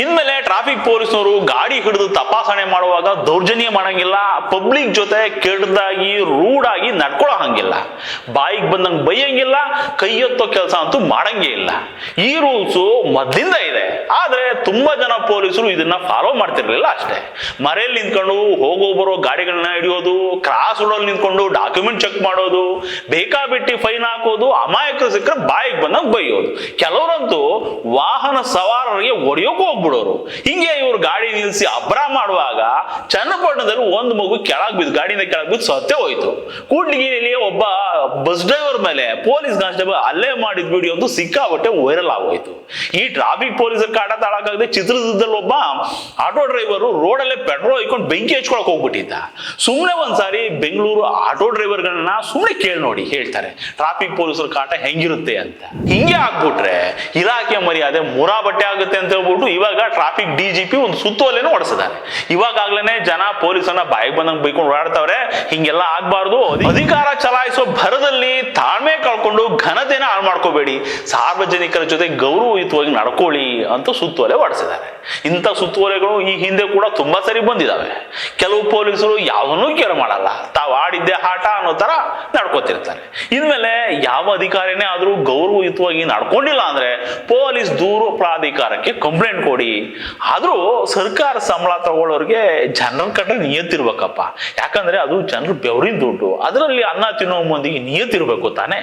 ಇನ್ಮೇಲೆ ಟ್ರಾಫಿಕ್ ಪೊಲೀಸ್ನವರು ಗಾಡಿ ಹಿಡಿದು ತಪಾಸಣೆ ಮಾಡುವಾಗ ದೌರ್ಜನ್ಯ ಮಾಡಂಗಿಲ್ಲ, ಪಬ್ಲಿಕ್ ಜೊತೆ ಕೆಟ್ಟದಾಗಿ ರೂಡ್ ಆಗಿ ನಡ್ಕೊಳ್ಳೋ ಹಂಗಿಲ್ಲ, ಬಾಯಿಗೆ ಬಂದಂಗೆ ಬೈಯಂಗಿಲ್ಲ, ಕೈ ಎತ್ತೋ ಕೆಲಸ ಅಂತೂ ಮಾಡಂಗೇ ಇಲ್ಲ. ಈ ರೂಲ್ಸು ಮೊದಲಿಂದ ಇದೆ, ಆದ್ರೆ ತುಂಬಾ ಜನ ಪೊಲೀಸರು ಇದನ್ನ ಫಾಲೋ ಮಾಡ್ತಿರ್ಲಿಲ್ಲ ಅಷ್ಟೇ. ಮರೆಯಲ್ಲಿ ನಿಂತ್ಕೊಂಡು ಹೋಗೋ ಬರೋ ಗಾಡಿಗಳನ್ನ ಹಿಡಿಯೋದು, ಕ್ರಾಸ್ ರೋಡಲ್ಲಿ ನಿಂತ್ಕೊಂಡು ಡಾಕ್ಯುಮೆಂಟ್ ಚೆಕ್ ಮಾಡೋದು, ಬೇಕಾಬಿಟ್ಟಿ ಫೈನ್ ಹಾಕೋದು, ಅಮಾಯಕರು ಸಿಕ್ಕರೆ ಬಾಯಿಗೆ ಬಂದಂಗೆ ಬೈಯೋದು. ಕೆಲವರಂತೂ ವಾಹನ ಸವಾರರಿಗೆ ಹೊಡೆಯೋಕೆ ಹೋಗ್ಬಿಡೋರು. ಹಿಂಗೆ ಇವ್ರು ಗಾಡಿ ನಿಲ್ಲಿಸಿ ಅಬ್ರ ಮಾಡುವಾಗ ಚನ್ನಪಟ್ಟಣದಲ್ಲಿ ಒಂದು ಮಗು ಕೆಳಗ್ ಬಿದ್ದು, ಗಾಡಿಯಿಂದ ಕೆಳಗ್ ಬಿದ್ದು ಸತ್ತೇ ಹೋಯ್ತು. ಕೂಡ್ಲಿಗಿರಿಯಲ್ಲಿ ಒಬ್ಬ ಬಸ್ ಡ್ರೈವರ್ ಮೇಲೆ ಪೊಲೀಸ್ ಕಾನ್ಸ್ಟೇಬಲ್ ಹಲ್ಲೆ ಮಾಡಿದ ವಿಡಿಯೋ ಒಂದು ಸಿಕ್ಕಾಬಟ್ಟೆ ವೈರಲ್ ಆಗೋಯ್ತು. ಈ ಟ್ರಾಫಿಕ್ ಪೊಲೀಸರ ಕಾಟ ತಾಳಕ್ಕಾಗದೆ ಚಿತ್ರದುರ್ಗದಲ್ಲಿ ಒಬ್ಬ ಆಟೋ ಡ್ರೈವರ್ ರೋಡಲ್ಲೇ ಪೆಟ್ರೋಲ್ ಹಾಕೊಂಡು ಬೆಂಕಿ ಹಚ್ಕೊಳಕ್ ಹೋಗ್ಬಿಟ್ಟಿದ್ದ. ಸುಮ್ಮನೆ ಒಂದ್ಸಾರಿ ಬೆಂಗಳೂರು ಆಟೋ ಡ್ರೈವರ್ಗಳನ್ನ ಸುಮ್ಮನೆ ಕೇಳಿ ನೋಡಿ, ಹೇಳ್ತಾರೆ ಟ್ರಾಫಿಕ್ ಪೊಲೀಸರ ಕಾಟ ಹೆಂಗಿರುತ್ತೆ ಅಂತ. ಹಿಂಗೆ ಆಗ್ಬಿಟ್ರೆ ಇಲಾಖೆ ಮರ್ಯಾದೆ ಮುರಾ ಬಟ್ಟೆ ಆಗುತ್ತೆ ಅಂತ ಹೇಳ್ಬಿಟ್ಟು ಇವಾಗ ಟ್ರಾಫಿಕ್ DGP ಒಂದು ಸುತ್ತೋಲೆನೂ ಹೊಡೆಸಿದ್ದಾರೆ. ಇವಾಗಲೇ ಜನ ಪೊಲೀಸನ್ನ ಬಾಯಿಗೆ ಬಂದಂಗೆ ಬೈಕೊಂಡು ಓಡಾಡ್ತಾವ್ರೆ. ಹಿಂಗೆಲ್ಲ ಆಗ್ಬಾರ್ದು. ಅಧಿಕಾರ ಚಲಾಯಿಸೋ ಭರದಲ್ಲಿ ತಾಳ್ಮೆ ಕಳ್ಕೊಂಡು ಘನತೆನ ಹಾಳು ಮಾಡ್ಕೋಬೇಡಿ, ಸಾರ್ವಜನಿಕರ ಜೊತೆ ಗೌರವಯುತವಾಗಿ ನಡ್ಕೊಳ್ಳಿ ಅಂತ ಸುತ್ತೋಲೆ ಹೊಡೆಸಿದ್ದಾರೆ. ಇಂಥ ಸುತ್ತೋಲೆಗಳು ಈ ಹಿಂದೆ ಕೂಡ ತುಂಬಾ ಸರಿ ಬಂದಿದ್ದಾವೆ. ಕೆಲವು ಪೊಲೀಸರು ಯಾವನ್ನೂ ಕೇರ್ ಮಾಡಲ್ಲ, ತಾವು ಆಡಿದ್ದೆ ಆಟ ಅನ್ನೋ ತರ ನಡ್ಕೋತಿರ್ತಾರೆ. ಇನ್ಮೇಲೆ ಯಾವ ಅಧಿಕಾರಿನೇ ಆದ್ರೂ ಗೌರವಯುತವಾಗಿ ನಡ್ಕೊಂಡಿಲ್ಲ ಅಂದ್ರೆ ಪೊಲೀಸ್ ದೂರು ಪ್ರಾಧಿಕಾರಕ್ಕೆ ಕಂಪ್ಲೇಂಟ್ ಕೊಡಿ. ಆದ್ರೂ ಸರ್ಕಾರ ಸಂಬಳ ತಗೊಳ್ಳೋರಿಗೆ ಜನರ ಕಡೆ ನಿಯತ್ತಿರ್ಬೇಕಪ್ಪ. ಯಾಕಂದ್ರೆ ಅದು ಜನರು ಬೆವರಿನ ದುಡ್ಡು, ಅದರಲ್ಲಿ ಅನ್ನ ತಿನ್ನೋ ಮಂದಿಗೆ ನಿಯತ್ತಿರ್ಬೇಕು ತಾನೆ.